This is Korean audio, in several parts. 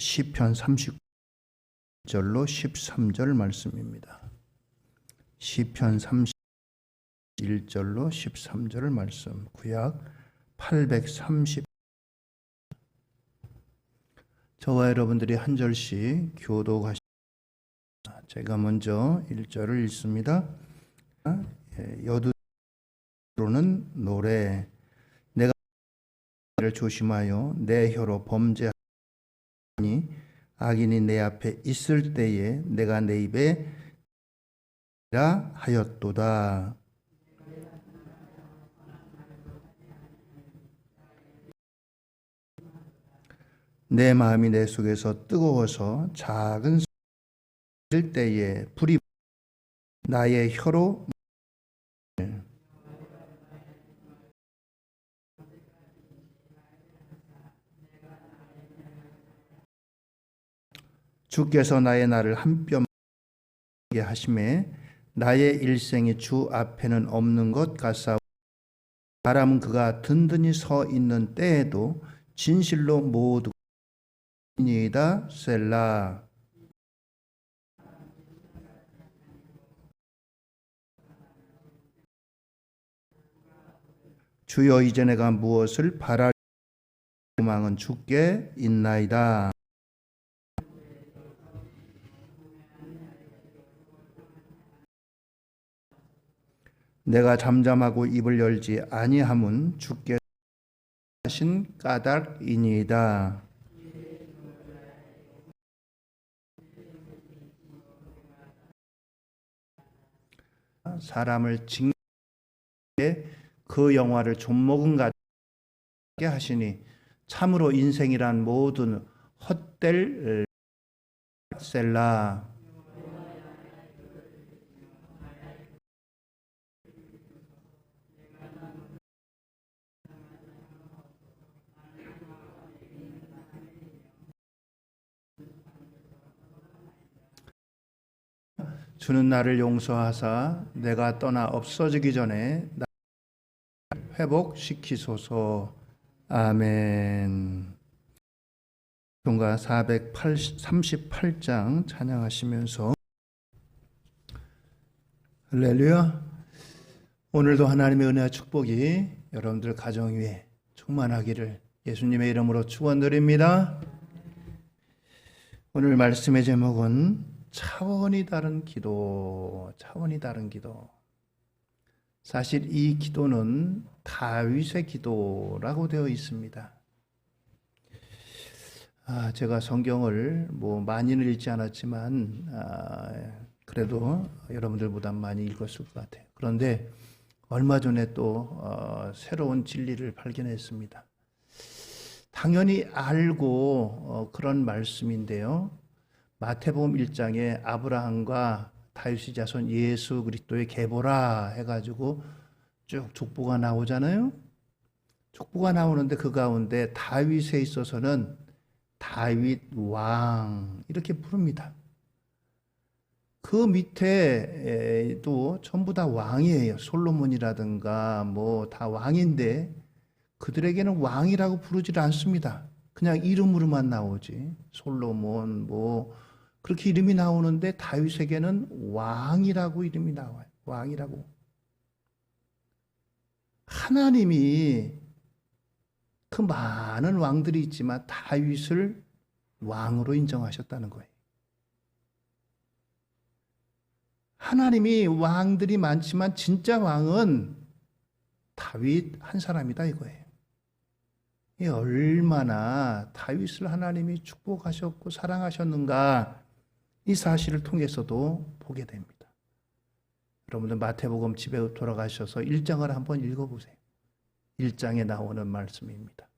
시편 39절로 13절 말씀입니다. 시편 31절로 13절 말씀, 구약 830. 저와 여러분들이 한 절씩 교독하십니다. 제가 먼저 1절을 읽습니다. 여두로는 노래. 내가 를 조심하여 내 혀로 범죄하니 악인이 내 앞에 있을 때에 내가 내 입에 라 하였도다. 내 마음이 내 속에서 뜨거워서 작은 소리일 때에 불이 나의 혀로 주께서 나의 날을 한 뼘 하심에 나의 일생이 주 앞에는 없는 것 같사오니 사람은 그가 든든히 서 있는 때에도 진실로 모두 이다. 셀라. 주여, 이제 내가 무엇을 바랄 소망은 주께 있나이다. 내가 잠잠하고 입을 열지 아니함은 주께서 하신 까닭이니이다. 사람을 징계해 그 영화를 좀먹은 같게 하시니 참으로 인생이란 모든 헛될 셀라. 주는 나를 용서하사 내가 떠나 없어지기 전에 나를 회복시키소서. 아멘. 동가 438장 찬양하시면서 할렐루야. 오늘도 하나님의 은혜와 축복이 여러분들 가정 위에 충만하기를 예수님의 이름으로 축원드립니다. 오늘 말씀의 제목은 차원이 다른 기도, 차원이 다른 기도. 사실 이 기도는 다윗의 기도라고 되어 있습니다. 제가 성경을 많이는 읽지 않았지만 그래도 여러분들보다 많이 읽었을 것 같아요. 그런데 얼마 전에 또 새로운 진리를 발견했습니다. 당연히 알고 그런 말씀인데요. 마태복음 1장에 아브라함과 다윗의 자손 예수 그리스도의 계보라 해가지고 쭉 족보가 나오잖아요. 족보가 나오는데 그 가운데 다윗에 있어서는 다윗 왕 이렇게 부릅니다. 그 밑에도 전부 다 왕이에요. 솔로몬이라든가 다 왕인데 그들에게는 왕이라고 부르질 않습니다. 그냥 이름으로만 나오지. 솔로몬 그렇게 이름이 나오는데 다윗에게는 왕이라고 이름이 나와요. 왕이라고. 하나님이 그 많은 왕들이 있지만 다윗을 왕으로 인정하셨다는 거예요. 하나님이 왕들이 많지만 진짜 왕은 다윗 한 사람이다 이거예요. 얼마나 다윗을 하나님이 축복하셨고 사랑하셨는가 이 사실을 통해서도 보게 됩니다. 여러분들 마태복음 집에 돌아가셔서 1장을 한번 읽어보세요. 1장에 나오는 말씀입니다.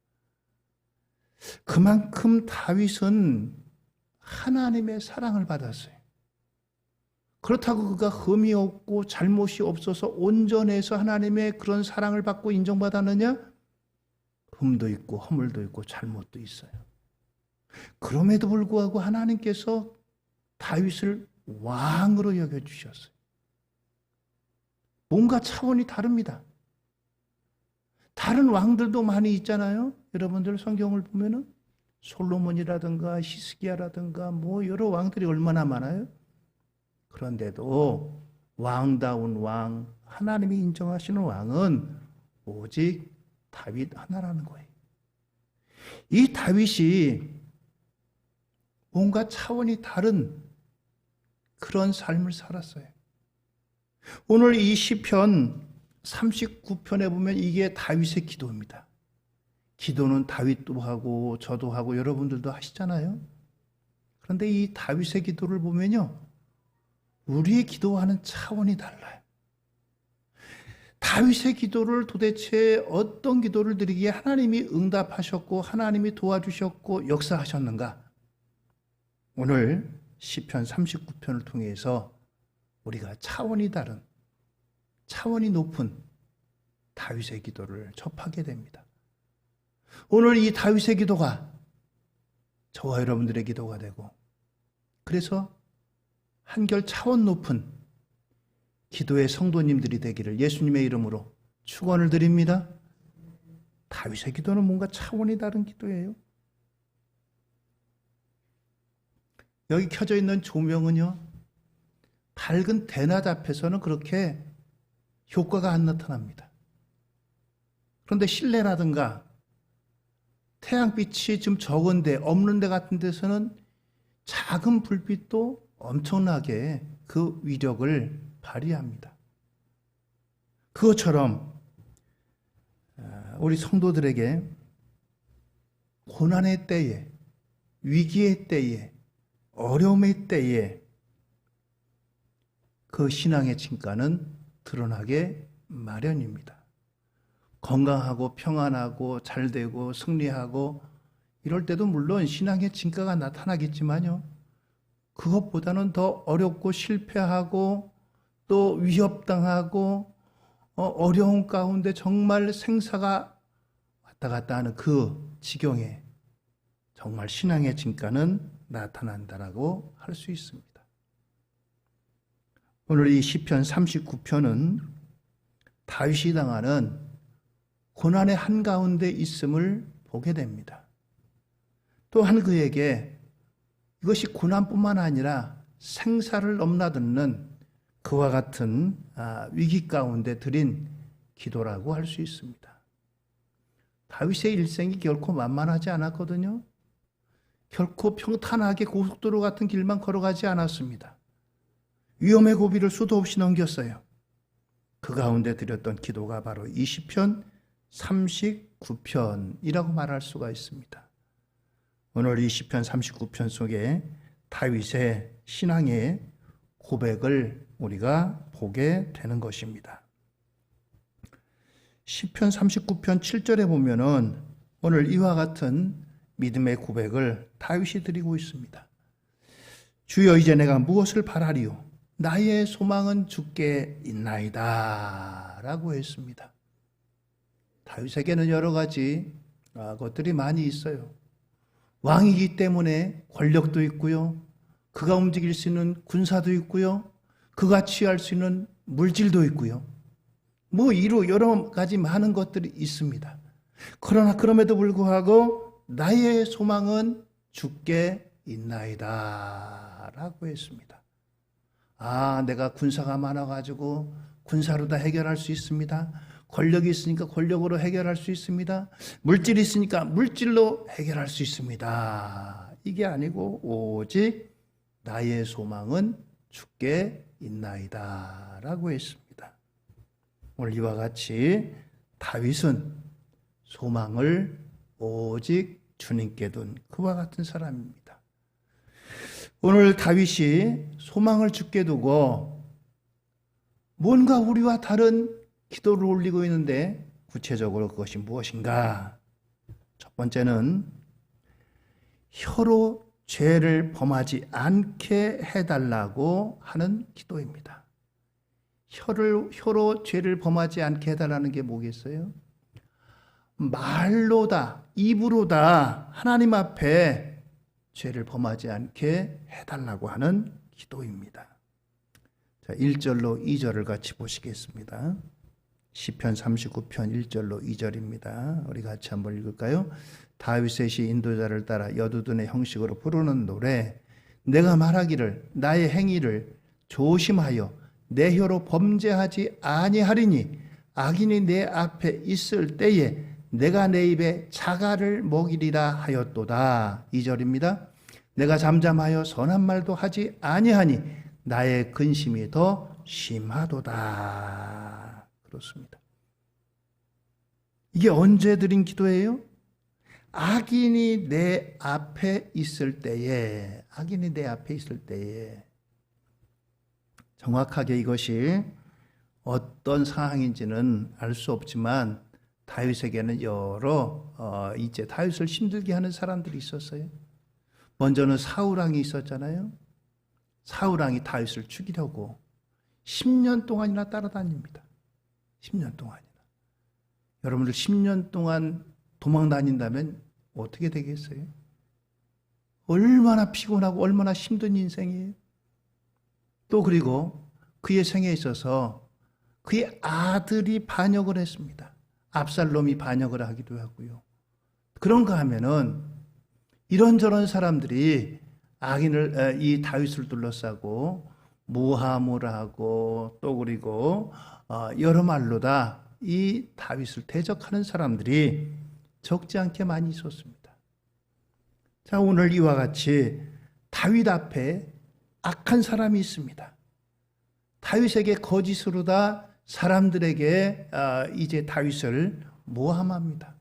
그만큼 다윗은 하나님의 사랑을 받았어요. 그렇다고 그가 흠이 없고 잘못이 없어서 온전해서 하나님의 그런 사랑을 받고 인정받았느냐? 흠도 있고 허물도 있고 잘못도 있어요. 그럼에도 불구하고 하나님께서 다윗을 왕으로 여겨주셨어요. 뭔가 차원이 다릅니다. 다른 왕들도 많이 있잖아요. 여러분들 성경을 보면은 솔로몬이라든가 히스기야라든가 뭐 여러 왕들이 얼마나 많아요. 그런데도 왕다운 왕, 하나님이 인정하시는 왕은 오직 다윗 하나라는 거예요. 이 다윗이 뭔가 차원이 다른 그런 삶을 살았어요. 오늘 이 시편 39편에 보면 이게 다윗의 기도입니다. 기도는 다윗도 하고 저도 하고 여러분들도 하시잖아요. 그런데 이 다윗의 기도를 보면요, 우리의 기도와는 차원이 달라요. 다윗의 기도를 도대체 어떤 기도를 드리기에 하나님이 응답하셨고 하나님이 도와주셨고 역사하셨는가? 오늘 시편 39편을 통해서 우리가 차원이 다른, 차원이 높은 다윗의 기도를 접하게 됩니다. 오늘 이 다윗의 기도가 저와 여러분들의 기도가 되고, 그래서 한결 차원 높은 기도의 성도님들이 되기를 예수님의 이름으로 축원을 드립니다. 다윗의 기도는 뭔가 차원이 다른 기도예요. 여기 켜져 있는 조명은요, 밝은 대낮 앞에서는 그렇게 효과가 안 나타납니다. 그런데 실내라든가 태양빛이 좀 적은데 없는 데 같은 데서는 작은 불빛도 엄청나게 그 위력을 발휘합니다. 그것처럼 우리 성도들에게 고난의 때에, 위기의 때에, 어려움의 때에 그 신앙의 진가는 드러나게 마련입니다. 건강하고 평안하고 잘되고 승리하고 이럴 때도 물론 신앙의 진가가 나타나겠지만요, 그것보다는 더 어렵고 실패하고 또 위협당하고 어려운 가운데 정말 생사가 왔다 갔다 하는 그 지경에 정말 신앙의 진가는 나타난다라고 할 수 있습니다. 오늘 이 시편 39편은 다윗이 당하는 고난의 한가운데 있음을 보게 됩니다. 또한 그에게 이것이 고난뿐만 아니라 생사를 넘나드는 그와 같은 위기 가운데 드린 기도라고 할 수 있습니다. 다윗의 일생이 결코 만만하지 않았거든요. 결코 평탄하게 고속도로 같은 길만 걸어가지 않았습니다. 위험의 고비를 수도 없이 넘겼어요. 그 가운데 드렸던 기도가 바로 이 시편 39편이라고 말할 수가 있습니다. 오늘 이 시편 39편 속에 다윗의 신앙의 고백을 우리가 보게 되는 것입니다. 시편 39편 7절에 보면은 오늘 이와 같은 믿음의 고백을 다윗이 드리고 있습니다. 주여, 이제 내가 무엇을 바라리요? 나의 소망은 주께 있나이다 라고 했습니다. 다윗에게는 여러 가지 것들이 많이 있어요. 왕이기 때문에 권력도 있고요, 그가 움직일 수 있는 군사도 있고요, 그가 취할 수 있는 물질도 있고요, 뭐 이로 여러 가지 많은 것들이 있습니다. 그러나 그럼에도 불구하고 나의 소망은 주께 있나이다 라고 했습니다. 내가 군사가 많아가지고 군사로 다 해결할 수 있습니다. 권력이 있으니까 권력으로 해결할 수 있습니다. 물질이 있으니까 물질로 해결할 수 있습니다. 이게 아니고 오직 나의 소망은 주께 있나이다 라고 했습니다. 오늘 이와 같이 다윗은 소망을 오직 주님께 둔 그와 같은 사람입니다. 오늘 다윗이 소망을 주께 두고 뭔가 우리와 다른 기도를 올리고 있는데 구체적으로 그것이 무엇인가? 첫 번째는 혀로 죄를 범하지 않게 해달라고 하는 기도입니다. 혀로 죄를 범하지 않게 해달라는 게 뭐겠어요? 말로다, 입으로다 하나님 앞에 죄를 범하지 않게 해달라고 하는 기도입니다. 자, 1절로 2절을 같이 보시겠습니다. 시편 39편 1절로 2절입니다. 우리 같이 한번 읽을까요? 다윗의 인도자를 따라 여두둔의 형식으로 부르는 노래. 내가 말하기를 나의 행위를 조심하여 내 혀로 범죄하지 아니하리니 악인이 내 앞에 있을 때에 내가 내 입에 자갈을 먹이리라 하였도다. 2절입니다. 내가 잠잠하여 선한 말도 하지 아니하니 나의 근심이 더 심하도다. 그렇습니다. 이게 언제 드린 기도예요? 악인이 내 앞에 있을 때에, 악인이 내 앞에 있을 때에. 정확하게 이것이 어떤 상황인지는 알 수 없지만 다윗에게는 여러 이제 다윗을 힘들게 하는 사람들이 있었어요. 먼저는 사울왕이 있었잖아요. 사울왕이 다윗을 죽이려고 10년 동안이나 따라다닙니다. 10년 동안이나. 여러분들 10년 동안 도망 다닌다면 어떻게 되겠어요? 얼마나 피곤하고 얼마나 힘든 인생이에요. 또 그리고 그의 생에 있어서 그의 아들이 반역을 했습니다. 압살롬이 반역을 하기도 하고요. 그런가 하면은 이런저런 사람들이 악인을 이 다윗을 둘러싸고 모함을 하고 또 그리고 여러 말로 다 이 다윗을 대적하는 사람들이 적지 않게 많이 있었습니다. 자, 오늘 이와 같이 다윗 앞에 악한 사람이 있습니다. 다윗에게 거짓으로 다 사람들에게 이제 다윗을 모함합니다.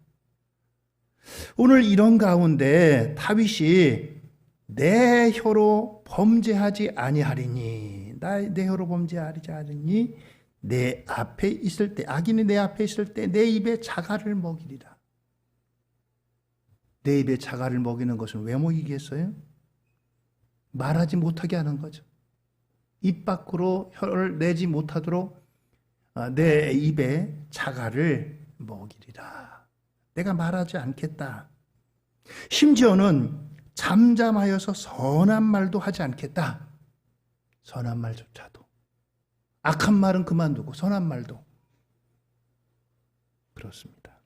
오늘 이런 가운데 다윗이 내 혀로 범죄하지 아니하리니, 내 혀로 범죄하지 아니하리니 내 앞에 있을 때, 악인이 내 앞에 있을 때 내 입에 자갈을 먹이리라. 내 입에 자갈을 먹이는 것은 왜 먹이겠어요? 말하지 못하게 하는 거죠. 입 밖으로 혀를 내지 못하도록 내 입에 자갈을 먹이리라. 내가 말하지 않겠다. 심지어는 잠잠하여서 선한 말도 하지 않겠다. 선한 말조차도. 악한 말은 그만두고 선한 말도. 그렇습니다.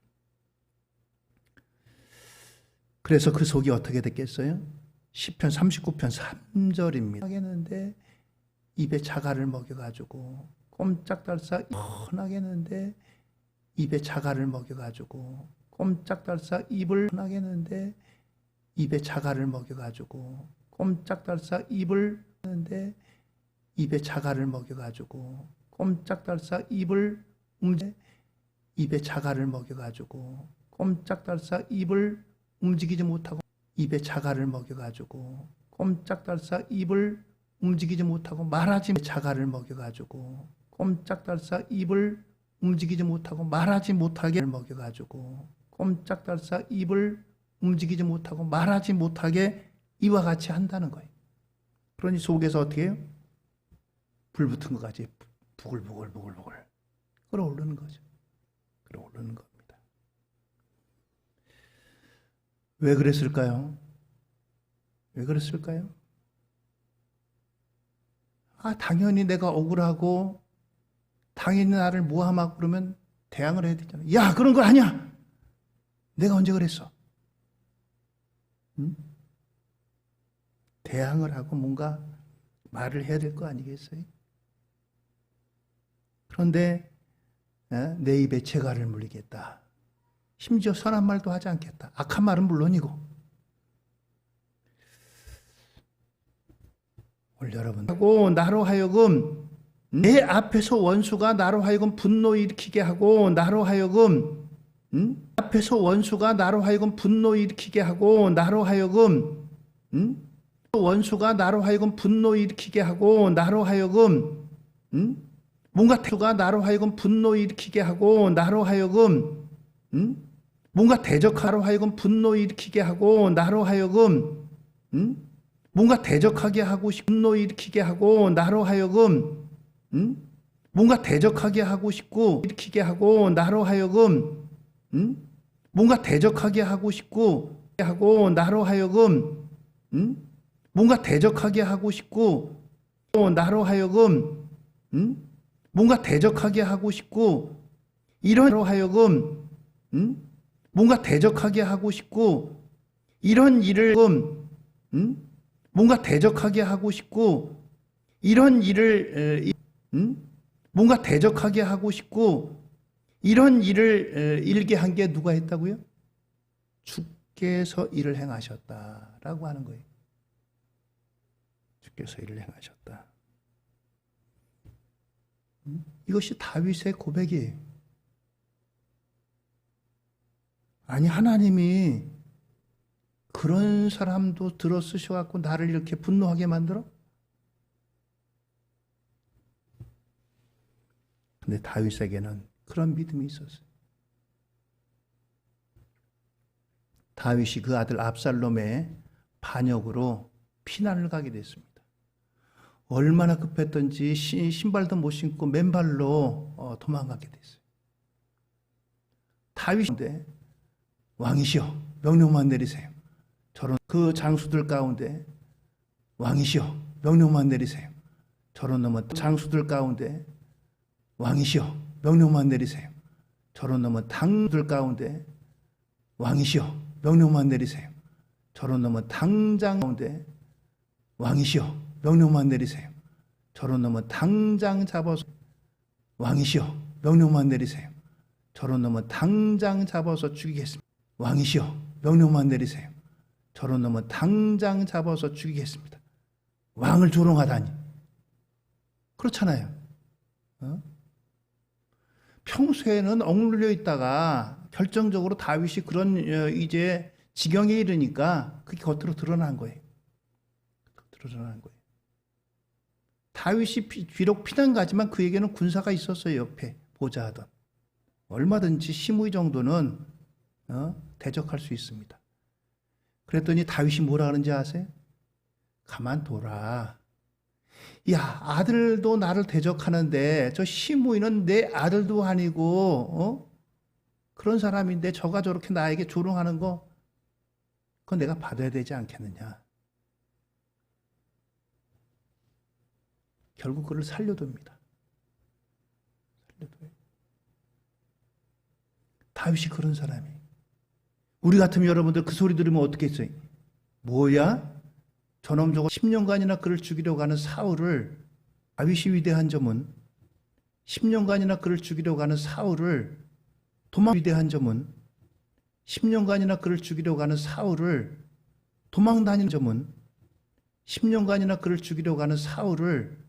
그래서 그 속이 어떻게 됐겠어요? 시편 39편 3절입니다. 하겠는데 입에 자갈을 먹여가지고 꼼짝달싹 편하겠는데 입에 자갈을 먹여가지고 꼼짝달싹 입을 편하겠는데 입에 자갈을 먹여가지고 꼼짝달싹 입을 하는데 입에 자갈을 먹여가지고 꼼짝달싹 입을 입에 자갈을 먹여가지고 꼼짝달싹 입을 움직이지 못하고 입에 자갈을 먹여가지고 꼼짝달싹 입을 움직이지 못하고 말하지 자갈을 먹여가지고 꼼짝달싹 입을 움직이지 못하고 말하지 못하게 먹여가지고 꼼짝달싹 입을 움직이지 못하고 말하지 못하게 이와 같이 한다는 거예요. 그러니 속에서 어떻게 해요? 불 붙은 것 같이 부글부글 끓어오르는 거죠. 끓어오르는 겁니다. 왜 그랬을까요? 왜 그랬을까요? 당연히 내가 억울하고 당연히 나를 모함하고 그러면 대항을 해야 되잖아요. 야, 그런 거 아니야. 내가 언제 그랬어? 응? 대항을 하고 뭔가 말을 해야 될 거 아니겠어요? 그런데 내 입에 재갈을 물리겠다. 심지어 선한 말도 하지 않겠다. 악한 말은 물론이고. 오늘 여러분 하고 나로 하여금 내 앞에서 원수가 나로 하여금 분노 일으키게 하고 나로 하여금 앞에서 원수가 나로 하여금 분노 일으키게 하고 나로 하여금 원수가 나로 하여금 분노 일으키게 하고 나로 하여금 뭔가 태도가 나로 하여금 분노 일으키게 하고 나로 하여금 뭔가 대적하로 하여금 분노 일으키게 하고 나로 하여금 뭔가 대적하게 하고 분노 일으키게 하고 나로 하여금 뭔가 대적하게 하고 싶고 일으키게 하고 나로 하여금 뭔가 대적하게 하고 싶고 하고 나로 하여금 뭔가 대적하게 하고 싶고 나로 하여금 뭔가 대적하게 하고 싶고 이런 나로 하여금 뭔가 대적하게 하고 싶고 이런 일을 뭔가 대적하게 하고 싶고 이런 일을 뭔가 대적하게 하고 싶고 이런 일을 일게 한 게 누가 했다고요? 주께서 일을 행하셨다라고 하는 거예요. 주께서 일을 행하셨다. 이것이 다윗의 고백이에요. 아니, 하나님이 그런 사람도 들어 쓰셔갖고 나를 이렇게 분노하게 만들어? 근데 다윗에게는 그런 믿음이 있었어요. 다윗이 그 아들 압살롬의 반역으로 피난을 가게 됐습니다. 얼마나 급했던지 신발도 못 신고 맨발로 도망가게 됐어요. 다윗인데 왕이시여 명령만 내리세요. 저런 그 장수들 가운데 왕이시여 명령만 내리세요. 저런 놈은 장수들 가운데 왕이시여 명령만 내리세요. 저런 놈은 당들 가운데 왕이시여 명령만 내리세요. 저런 놈은 당장 가운데 왕이시여 명령만 내리세요. 저런 놈은 당장 잡아서 왕이시여 명령만 내리세요. 저런 놈은 당장 잡아서 죽이겠습니다. 왕이시여 명령만 내리세요. 저런 놈은 당장 잡아서 죽이겠습니다. 왕을 조롱하다니. 그렇잖아요. 평소에는 억눌려 있다가 결정적으로 다윗이 그런 이제 지경에 이르니까 그게 겉으로 드러난 거예요. 드러난 거예요. 다윗이 비록 피난 가지만 그에게는 군사가 있었어요. 옆에 보좌하던. 얼마든지 시므이 정도는 대적할 수 있습니다. 그랬더니 다윗이 뭐라 하는지 아세요? 가만둬라. 야, 아들도 나를 대적하는데 저 시므이는 내 아들도 아니고 그런 사람인데 저가 저렇게 나에게 조롱하는 거 그건 내가 받아야 되지 않겠느냐. 결국 그를 살려둡니다. 살려둬요. 다윗이 그런 사람이. 우리 같으면 여러분들 그 소리 들으면 어떻게 했어요? 뭐야? 저놈 저거 10년간이나 그를 죽이려고 하는 사울을, 다윗이 위대한 점은 10년간이나 그를 죽이려고 하는 사울을 위대한 점은 10년간이나 그를 죽이려고 하는 사울을 도망다니는 점은 10년간이나 그를 죽이려고 하는 사울을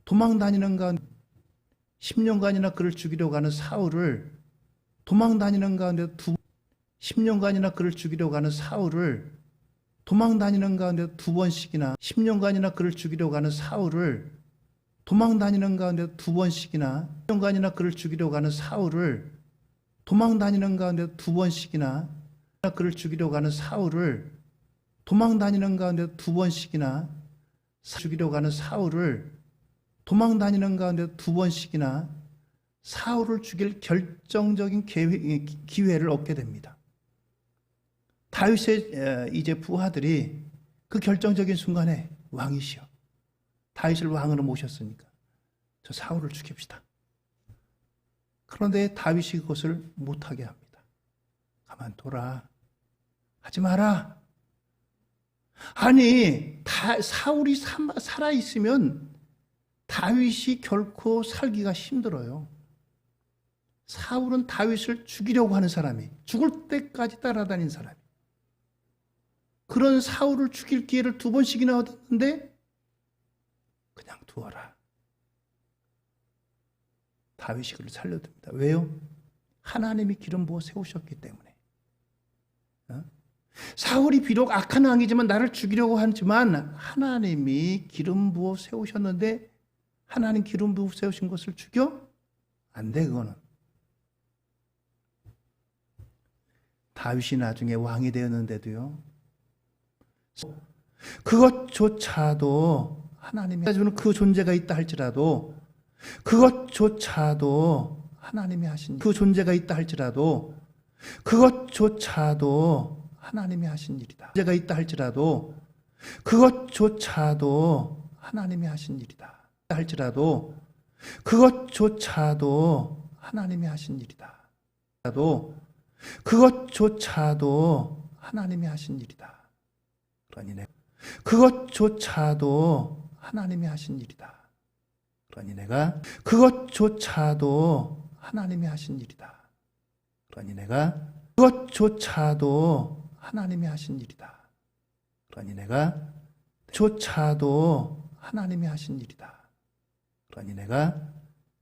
도망다니는 가운데 10년간이나 그를 죽이려고 하는 사울을 도망다니는 가운데 10년간이나 그를 죽이려고 하는 사울을 도망다니는 가운데 2번씩이나 10년간이나 그를 죽이려고 하는 사울을 도망다니는 가운데 2번씩이나 10년간이나 그를 죽이려고 하는 사울을 도망다니는 가운데 2번씩이나 그를 죽이려고 하는 사울을 도망다니는 가운데 2번씩이나 죽이려고 하는 사울을 도망다니는 가운데 2번씩이나 사울을 죽일 결정적인 기회를 얻게 됩니다. 다윗의 이제 부하들이 그 결정적인 순간에 왕이시여, 다윗을 왕으로 모셨으니까 저 사울을 죽입시다. 그런데 다윗이 그것을 못하게 합니다. 가만둬라. 하지 마라. 아니, 사울이 살아있으면 다윗이 결코 살기가 힘들어요. 사울은 다윗을 죽이려고 하는 사람이, 죽을 때까지 따라다닌 사람이. 그런 사울을 죽일 기회를 2번씩이나 얻었는데 그냥 두어라. 다윗이 그를 살려둡니다. 왜요? 하나님이 기름 부어 세우셨기 때문에. 사울이 비록 악한 왕이지만 나를 죽이려고 하지만 하나님이 기름 부어 세우셨는데 하나님 기름 부어 세우신 것을 죽여? 안 돼, 그거는. 다윗이 나중에 왕이 되었는데도요, 그것조차도 하나님이 해주는 그 존재가 있다 할지라도 그것조차도 하나님이 하신 그 존재가 있다 할지라도 그것조차도 하나님이 하신 일이다. 존재가 있다 할지라도 그것조차도 하나님이 하신 일이다. 할지라도 그것조차도 하나님이 하신 일이다. 그것조차도 하나님이 하신 일이다. 그러니 내가 그것조차도 하나님이 하신 일이다. 그러니 내가 그것조차도 하나님이 하신 일이다. 그러니 내가 그것조차도 하나님이 하신 일이다. 그러니 내가 조차도 하나님이 하신 일이다. 그러니 내가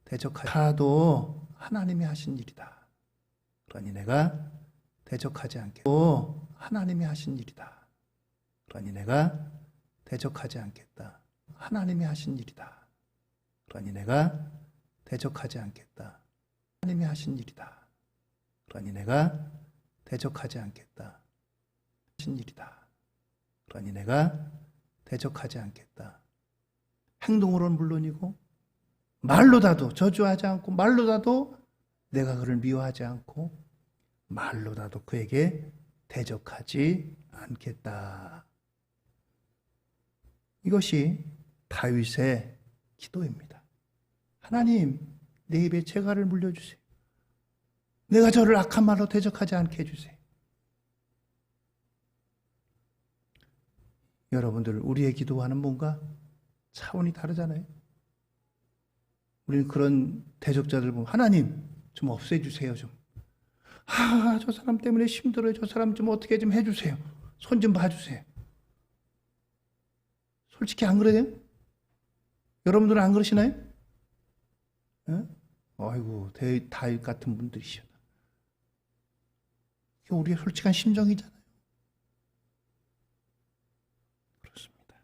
대적하도 하나님이 하신 일이다. 그러니 내가 대적하지 않겠다. 하나님이 하신 일이다. 그러니 내가 대적하지 않겠다. 하나님이 하신 일이다. 그러니 내가 대적하지 않겠다. 하나님이 하신 일이다. 그러니 내가 대적하지 않겠다. 하신 일이다. 그러니 내가 대적하지 않겠다. 행동으로는 물론이고 말로다도 저주하지 않고 말로다도 내가 그를 미워하지 않고 말로다도 그에게 대적하지 않겠다. 이것이 다윗의 기도입니다. 하나님, 내 입에 재갈을 물려주세요. 내가 저를 악한 말로 대적하지 않게 해주세요. 여러분들, 우리의 기도와는 뭔가 차원이 다르잖아요. 우리는 그런 대적자들 보면 하나님 좀 없애주세요. 좀. 저 사람 때문에 힘들어요. 저 사람 좀 어떻게 좀 해주세요. 손 좀 봐주세요. 솔직히 안 그래요? 여러분들은 안 그러시나요? 아이고, 다윗 같은 분들이시다. 이게 우리의 솔직한 심정이잖아요. 그렇습니다.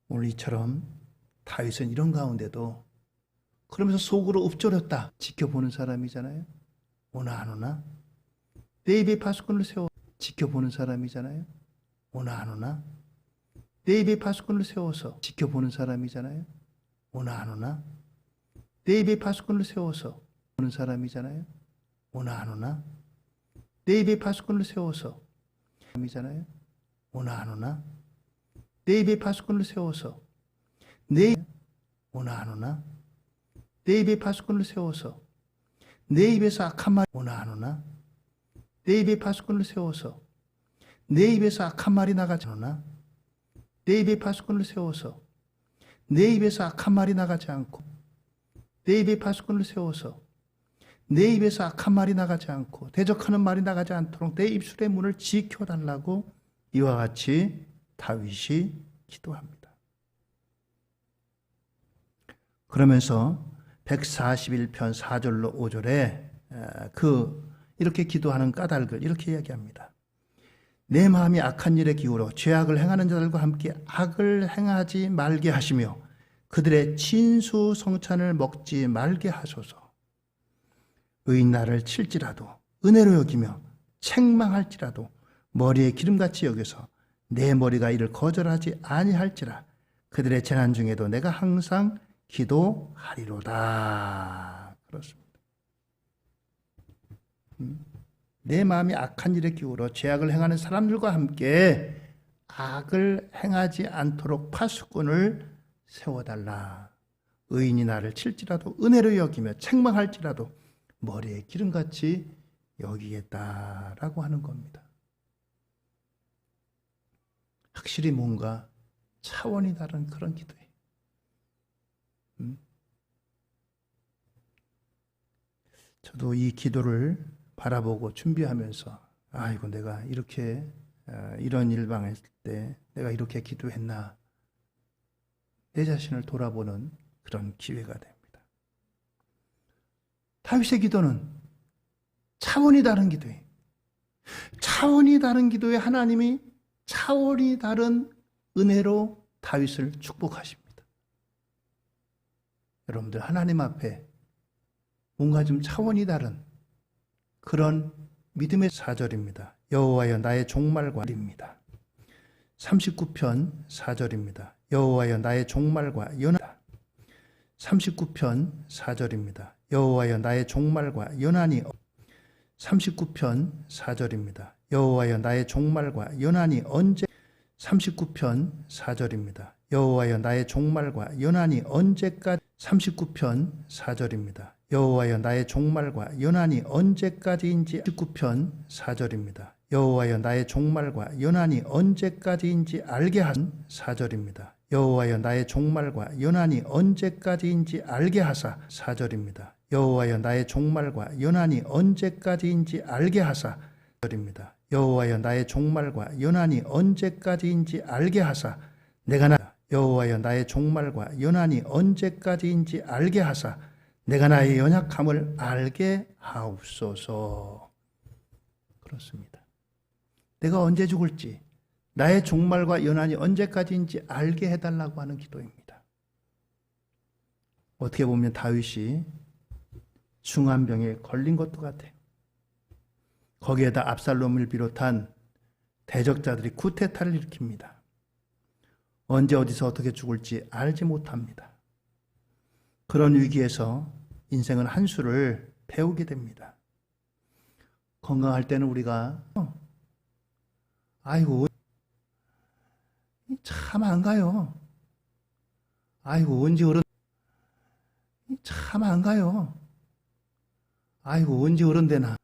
오늘 이처럼 다윗은 이런 가운데도 그러면서 속으로 읊조렸다 지켜보는 사람이잖아요. 오나 안 오나? 내 입에 파수꾼을 세워 지켜보는 사람이잖아요. 오나 안 오나? 내 입에 파수꾼을 세워서 지켜보는 사람이잖아요. 오나 안 오나? 내 입에 파수꾼을 세워서 보는 사람이잖아요. 오나 안 오나? 내 입에 파수꾼을 세워서 사람이잖아요. 오나 안 오나? 내 입에 파수꾼을 세워서 오나 안 오나? 내 입에 파수꾼을 세워서 내 입에서 악한 말이 오나 안 오나? 내 입에 파수꾼을 세워서 내 입에서 악한 말이 나가지 않나? 내 입에 파수꾼을 세워서 내 입에서 악한 말이 나가지 않고 내 입에 파수꾼을 세워서 내 입에서 악한 말이 나가지 않고 대적하는 말이 나가지 않도록 내 입술의 문을 지켜달라고 이와 같이 다윗이 기도합니다. 그러면서 141편 4절로 5절에 이렇게 기도하는 까닭을 이렇게 이야기합니다. 내 마음이 악한 일에 기울어 죄악을 행하는 자들과 함께 악을 행하지 말게 하시며 그들의 진수 성찬을 먹지 말게 하소서. 의인 나를 칠지라도 은혜로 여기며 책망할지라도 머리에 기름같이 여겨서 내 머리가 이를 거절하지 아니할지라. 그들의 재난 중에도 내가 항상 기도하리로다. 그렇습니다. 내 마음이 악한 일에 기울어 죄악을 행하는 사람들과 함께 악을 행하지 않도록 파수꾼을 세워달라. 의인이 나를 칠지라도 은혜로 여기며 책망할지라도 머리에 기름같이 여기겠다라고 하는 겁니다. 확실히 뭔가 차원이 다른 그런 기도예요. 저도 이 기도를 바라보고 준비하면서 아이고 내가 이렇게 이런 일 당했을 때 내가 이렇게 기도했나 내 자신을 돌아보는 그런 기회가 됩니다. 다윗의 기도는 차원이 다른 기도예요. 차원이 다른 기도에 하나님이 차원이 다른 은혜로 다윗을 축복하십니다. 여러분들 하나님 앞에 뭔가 좀 차원이 다른 그런 믿음의 4절입니다. 여호와여 나의 종말과 입니다. 39편 4절입니다. 여호와여 나의 종말과 연하다. 39편 4절입니다. 여호와여 나의 종말과 연하니 39편 4절입니다. 여호와여 나의 종말과 연하니 언제 39편 4절입니다. 여호와여 나의 종말과 연하니 언제까지 39편 4절입니다. 여호와여 나의 종말과 연한이 언제까지인지 19편 4절입니다. 여호와여 나의 종말과 연한이 언제까지인지 알게 하사 4절입니다. 여호와여 나의 종말과 연한이 언제까지인지 알게 하사 4절입니다. 여호와여 나의 종말과 연한이 언제까지인지 알게 하사 4절입니다. 여호와여 나의 종말과 연한이 언제까지인지 알게 하사 여호와여 나의 종말과 연한이 언제까지인지 알게 하사 내가 나의 연약함을 알게 하옵소서. 그렇습니다. 내가 언제 죽을지, 나의 종말과 연한이 언제까지인지 알게 해달라고 하는 기도입니다. 어떻게 보면 다윗이 중환병에 걸린 것도 같아요. 거기에다 압살롬을 비롯한 대적자들이 쿠데타를 일으킵니다. 언제 어디서 어떻게 죽을지 알지 못합니다. 그런 위기에서 인생은 한 수를 배우게 됩니다. 건강할 때는 우리가 아이고 참 안 가요. 아이고 언제 어른 참 안 가요. 아이고 언제 어른 되나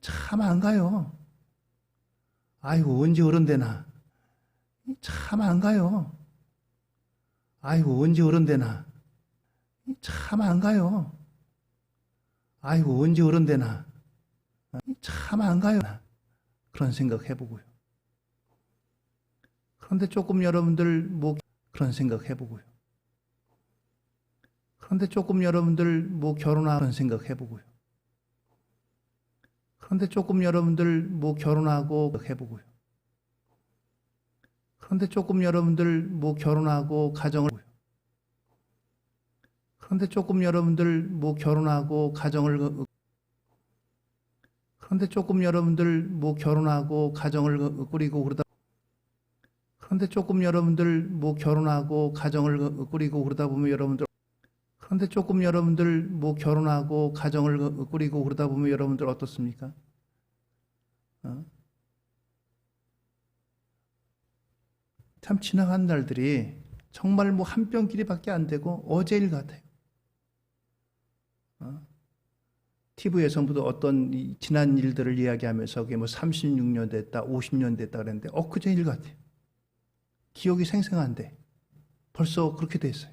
참 안 가요. 아이고 언제 어른 되나 참 안 가요. 아이고 언제 어른 되나 참 안 가요. 아이고 언제 어른 되나 참 안 가요. 그런 생각 해보고요. 그런데 조금 여러분들 그런 생각 해보고요. 그런데 조금 여러분들 결혼하고 그런 생각 해보고요. 그런데 조금 여러분들 결혼하고 해보고요. 그런데 조금 여러분들 결혼하고 가정을 그런데 조금 여러분들 결혼하고 가정을 그런데 조금 여러분들 결혼하고 가정을 꾸리고 그러다 그런데 조금 여러분들 결혼하고 가정을 꾸리고 그러다 보면 여러분들 그런데 조금 여러분들 결혼하고 가정을 꾸리고 그러다 보면 여러분들 어떻습니까? 참 지나간 날들이 정말 한 뼘길이밖에 안 되고 어제 일 같아요. TV에서 어떤 지난 일들을 이야기하면서 그게 36년 됐다, 50년 됐다 그랬는데 엊그제 일 같아요. 기억이 생생한데 벌써 그렇게 됐어요.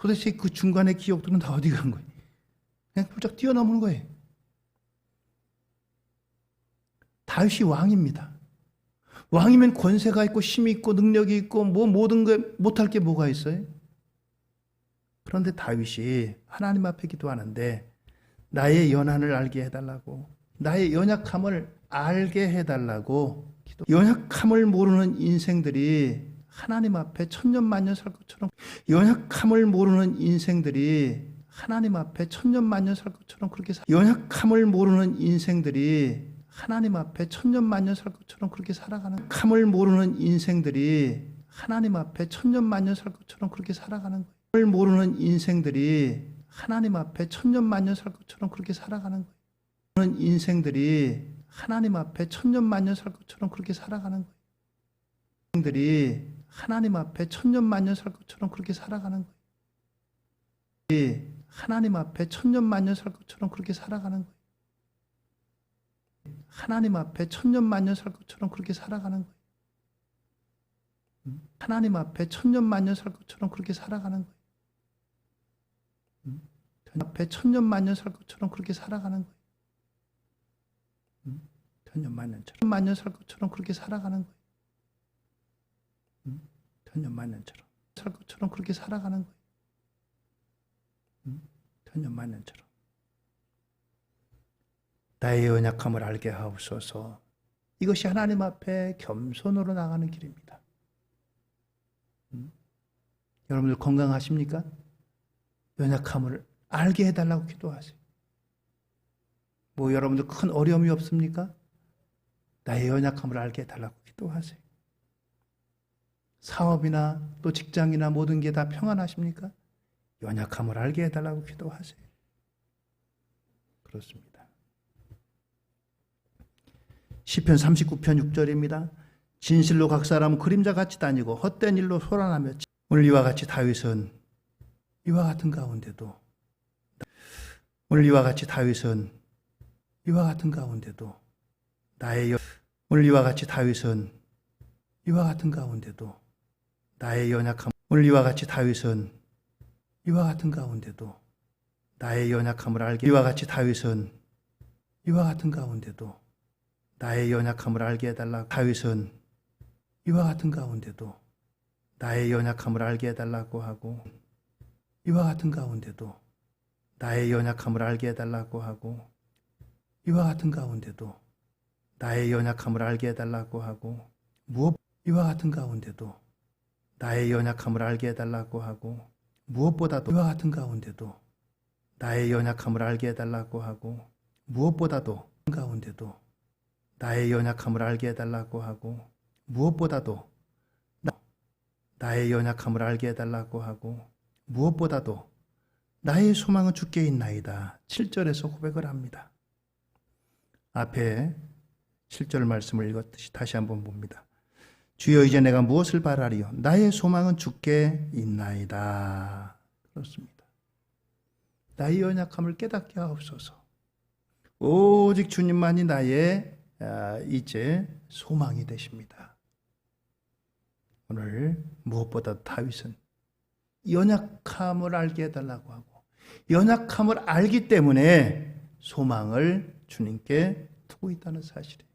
도대체 그 중간의 기억들은 다 어디 간 거예요? 그냥 훌쩍 뛰어넘는 거예요. 다윗이 왕입니다. 왕이면 권세가 있고 힘이 있고 능력이 있고 모든 거 못할 게 뭐가 있어요? 그런데 다윗이 하나님 앞에 기도하는데 나의 연한을 알게 해달라고, 나의 연약함을 알게 해달라고 연약함을 모르는 인생들이 하나님 앞에 천년만년 살 것처럼 연약함을 모르는 인생들이 하나님 앞에 천년만년 살 것처럼 그렇게 연약함을 모르는 인생들이 하나님 앞에 천년만년 살 것처럼 그렇게 살아가는 약함을 모르는 인생들이 하나님 앞에 천년만년 살 것처럼 그렇게 살아가는 거예요. 을 모르는 인생들이 하나님 앞에 천년만년 살 것처럼 그렇게 살아가는 거예요. 모르는 인생들이 하나님 앞에 천년만년 살 것처럼 그렇게 살아가는 거예요. 인생들이 하나님 앞에 천년만년 살 것처럼 그렇게 살아가는 거예요. 하나님 앞에 천년만년 살 것처럼 그렇게 살아가는 거예요. 하나님 앞에 천년만년 살 것처럼 그렇게 살아가는 거예요. 하나님 앞에 천년만년 살 것처럼 그렇게 살아가는 거예요. 앞에 천년만년 살 것처럼 그렇게 살아가는 거예요. 천년만년 살 것처럼 그렇게 살아가는 거예요. 천년만년처럼 살 것처럼 그렇게 살아가는 거예요. 천년만년처럼 나의 연약함을 알게 하옵소서. 이것이 하나님 앞에 겸손으로 나가는 길입니다. 여러분들 건강하십니까? 연약함을 알게 해달라고 기도하세요. 여러분들 큰 어려움이 없습니까? 나의 연약함을 알게 해달라고 기도하세요. 사업이나 또 직장이나 모든 게 다 평안하십니까? 연약함을 알게 해달라고 기도하세요. 그렇습니다. 시편 39편 6절입니다. 진실로 각 사람은 그림자같이 다니고 헛된 일로 소란하며 오늘 이와 같이 다윗은 이와 같은 가운데도 오늘 이와 같이 다윗은 이와 같은 가운데도 오늘 이와 같이 다윗은 이와 같은 가운데도 나의 연약함 오늘 이와 같이 다윗은 이와 같은 가운데도 나의 연약함을 알게 이와 같이 다윗은 이와 같은 가운데도 나의 연약함을 알게 해달라고 다윗은 이와 같은 가운데도 나의 연약함을 알게 해달라고 하고 이와 같은 가운데도 나의 연약함을 알게 해달라고 하고 이와 같은 가운데도 나의 연약함을 알게 해달라고 하고 이와 같은 가운데도 나의 연약함을 알게 해달라고 하고 무엇보다도 이와 같은 가운데도 나의 연약함을 알게 해달라고 하고 무엇보다도 가운데도 나의 연약함을 알게 해달라고 하고 무엇보다도 나의 연약함을 알게 해달라고 하고 무엇보다도 나의 소망은 주께 있나이다. 7절에서 고백을 합니다. 앞에 7절 말씀을 읽었듯이 다시 한번 봅니다. 주여 이제 내가 무엇을 바라리요? 나의 소망은 주께 있나이다. 그렇습니다. 나의 연약함을 깨닫게 하옵소서. 오직 주님만이 나의 이제 소망이 되십니다. 오늘 무엇보다 다윗은 연약함을 알게 해달라고 하고 연약함을 알기 때문에 소망을 주님께 두고 있다는 사실이에요.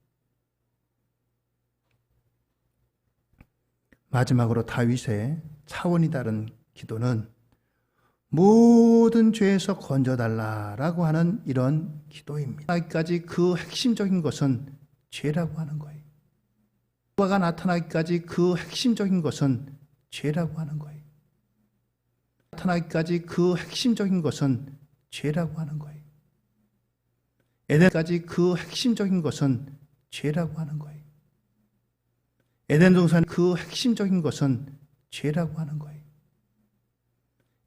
마지막으로 다윗의 차원이 다른 기도는 모든 죄에서 건져달라라고 하는 이런 기도입니다. 여기까지 그 핵심적인 것은 죄라고 하는 거예요. 여호와가 나타나기까지 그 핵심적인 것은 죄라고 하는 거예요. 나타나기까지 그 핵심적인 것은 죄라고 하는 거예요. 에덴까지 그 핵심적인 것은 죄라고 하는 거예요. 에덴 동산 그 핵심적인 것은 죄라고 하는 거예요.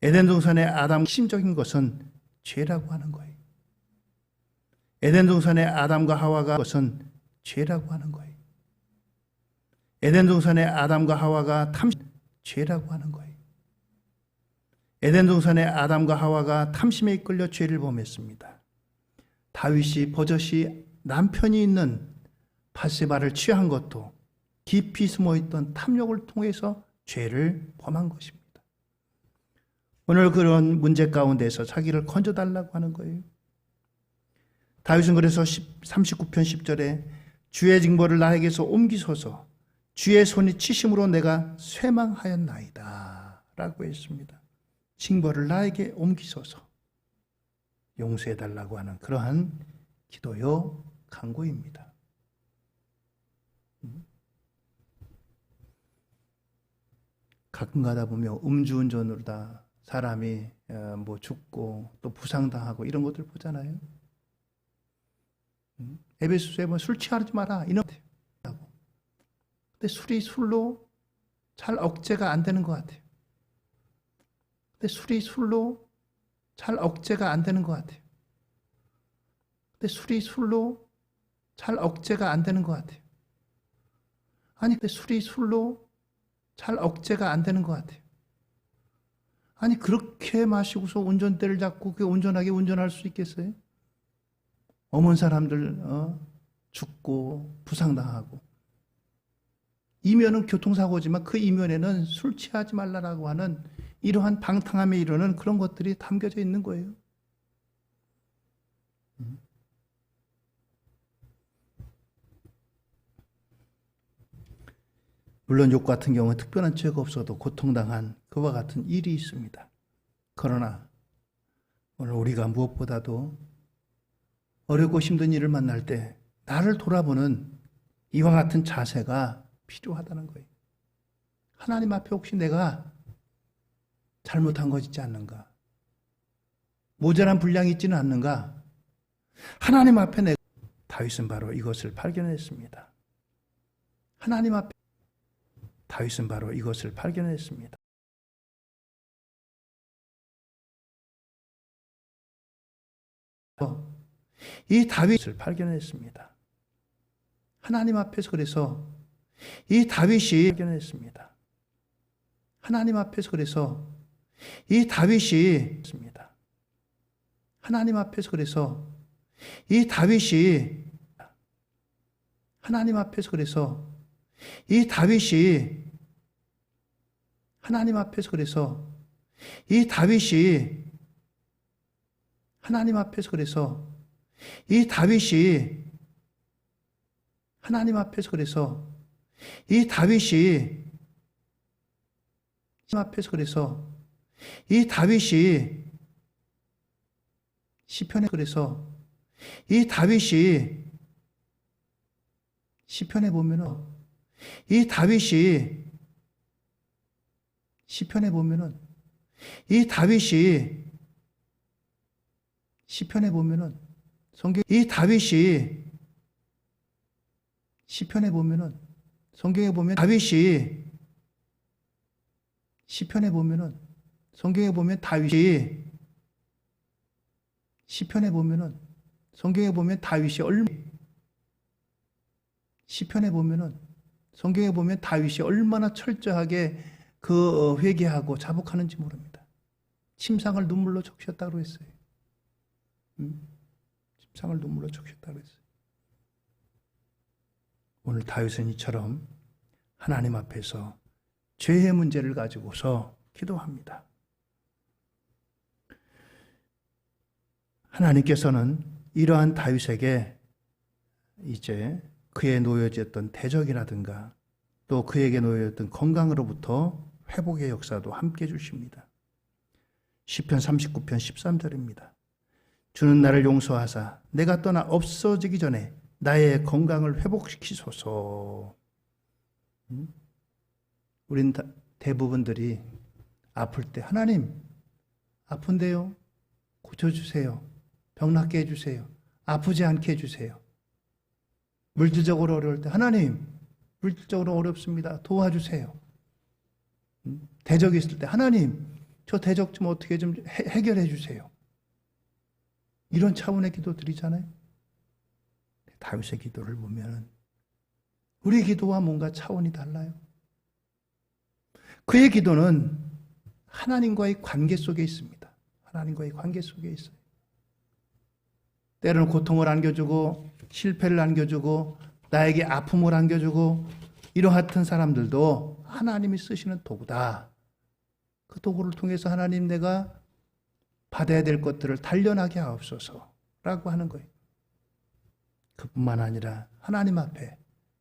에덴 동산의 아담 핵심적인 것은 죄라고 하는 거예요. 에덴 동산의 아담과 하와가 것은 죄라고 하는 거예요. 에덴 동산의 아담과 하와가 죄라고 하는 거예요. 에덴 동산의 아담과 하와가 탐심에 이끌려 죄를 범했습니다. 다윗이 버젓이 남편이 있는 밧세바를 취한 것도 깊이 숨어있던 탐욕을 통해서 죄를 범한 것입니다. 오늘 그런 문제 가운데서 자기를 건져달라고 하는 거예요. 다윗은 그래서 39편 10절에 주의 징벌을 나에게서 옮기소서 주의 손이 치심으로 내가 쇠망하였나이다 라고 했습니다. 징벌을 나에게 옮기소서 용서해달라고 하는 그러한 기도요 간구입니다. 가끔 가다 보면 음주운전으로 다 사람이 뭐 죽고 또 부상당하고 이런 것들 보잖아요. 에베소서에 뭐 술 취하지 마라 이런 것들. 근데 술이 술로 잘 억제가 안 되는 것 같아요. 근데 술이 술로 잘 억제가 안 되는 것 같아요. 근데 술이 술로 잘 억제가 안 되는 것 같아요. 아니, 근데 술이 술로 잘 억제가 안 되는 것 같아요. 아니, 그렇게 마시고서 운전대를 잡고 그 운전하게 운전할 수 있겠어요? 어머니 사람들 죽고 부상당하고 이면은 교통사고지만 그 이면에는 술 취하지 말라라고 하는 이러한 방탕함에 이르는 그런 것들이 담겨져 있는 거예요. 물론 욕 같은 경우는 특별한 죄가 없어도 고통당한 그와 같은 일이 있습니다. 그러나 오늘 우리가 무엇보다도 어렵고 힘든 일을 만날 때 나를 돌아보는 이와 같은 자세가 필요하다는 거예요. 하나님 앞에 혹시 내가 잘못한 것 있지 않는가? 모자란 분량이 있지는 않는가? 하나님 앞에 내가 다윗은 바로 이것을 발견했습니다. 하나님 앞에 다윗은 바로 이것을 발견했습니다. 이 다윗을 발견했습니다. 하나님 앞에서 그래서 이 다윗이 발견했습니다. 하나님 앞에서 그래서 이 다윗이 했습니다. 하나님 앞에서 그래서 이 다윗이 하나님 앞에서 그래서 이 다윗이 하나님 앞에서 그래서 이 다윗이 하나님 앞에서 그래서 이 다윗이 하나님 앞에서 그래서 이 다윗이 앞에서 그래서 이 다윗이 시편에 그래서 이 다윗이 시편에 보면은 이 다윗이 시편에 보면은 이 다윗이 시편에 보면은 성경 이 다윗이 시편에 보면은 성경에 보면 다윗이 시편에 보면은 성경에 보면 다윗이 시편에 보면은 성경에 보면 다윗이 시편에 보면은 성경에 보면 다윗이 얼마나 철저하게 그 회개하고 자복하는지 모릅니다. 침상을 눈물로 적셨다고 했어요. 침상을 눈물로 적셨다고 했어요. 오늘 다윗은 이처럼 하나님 앞에서 죄의 문제를 가지고서 기도합니다. 하나님께서는 이러한 다윗에게 이제 그의 놓여졌던 대적이라든가 또 그에게 놓여졌던 건강으로부터 회복의 역사도 함께 주십니다. 시편 39편 13절입니다. 주는 나를 용서하사 내가 떠나 없어지기 전에 나의 건강을 회복시키소서. 우린 대부분들이 아플 때 하나님 아픈데요 고쳐주세요. 병 낫게 해주세요. 아프지 않게 해주세요. 물질적으로 어려울 때 하나님 물질적으로 어렵습니다. 도와주세요. 대적이 있을 때 하나님 저 대적 좀 어떻게 좀 해결해 주세요. 이런 차원의 기도 드리잖아요. 다윗의 기도를 보면 우리의 기도와 뭔가 차원이 달라요. 그의 기도는 하나님과의 관계 속에 있습니다. 하나님과의 관계 속에 있어요. 때로는 고통을 안겨주고 실패를 안겨주고 나에게 아픔을 안겨주고 이러한 사람들도 하나님이 쓰시는 도구다. 그 도구를 통해서 하나님 내가 받아야 될 것들을 단련하게 하옵소서라고 하는 거예요. 그뿐만 아니라 하나님 앞에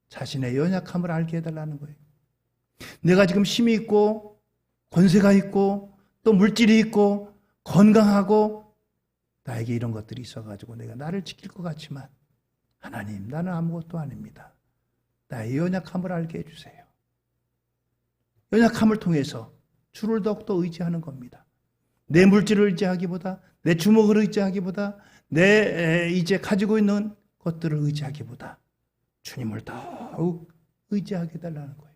자신의 연약함을 알게 해달라는 거예요. 내가 지금 힘이 있고 권세가 있고 또 물질이 있고 건강하고 나에게 이런 것들이 있어가지고 내가 나를 지킬 것 같지만 하나님 나는 아무것도 아닙니다. 나의 연약함을 알게 해주세요. 연약함을 통해서 주를 더욱더 의지하는 겁니다. 내 물질을 의지하기보다 내 주먹을 의지하기보다 내 이제 가지고 있는 것들을 의지하기보다 주님을 더욱 의지하게 해달라는 거예요.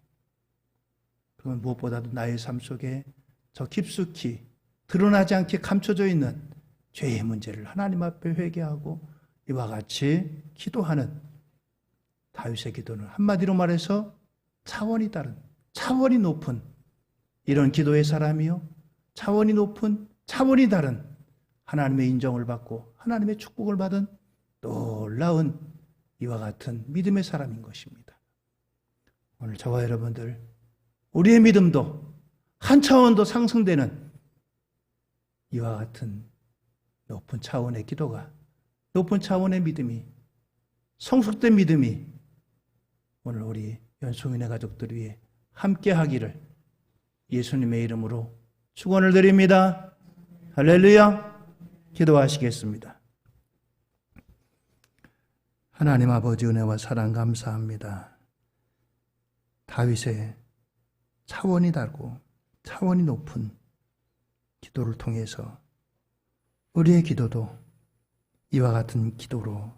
그러면 무엇보다도 나의 삶 속에 저 깊숙이 드러나지 않게 감춰져 있는 죄의 문제를 하나님 앞에 회개하고 이와 같이 기도하는 다윗의 기도는 한마디로 말해서 차원이 다른, 차원이 높은 이런 기도의 사람이요. 차원이 높은, 차원이 다른 하나님의 인정을 받고 하나님의 축복을 받은 놀라운 이와 같은 믿음의 사람인 것입니다. 오늘 저와 여러분들 우리의 믿음도 한 차원 더 상승되는 이와 같은 높은 차원의 기도가 높은 차원의 믿음이 성숙된 믿음이 오늘 우리 연송인의 가족들 위해 함께 하기를 예수님의 이름으로 축원을 드립니다. 할렐루야. 기도하시겠습니다. 하나님 아버지 은혜와 사랑 감사합니다. 다윗의 차원이 다르고 차원이 높은 기도를 통해서 우리의 기도도 이와 같은 기도로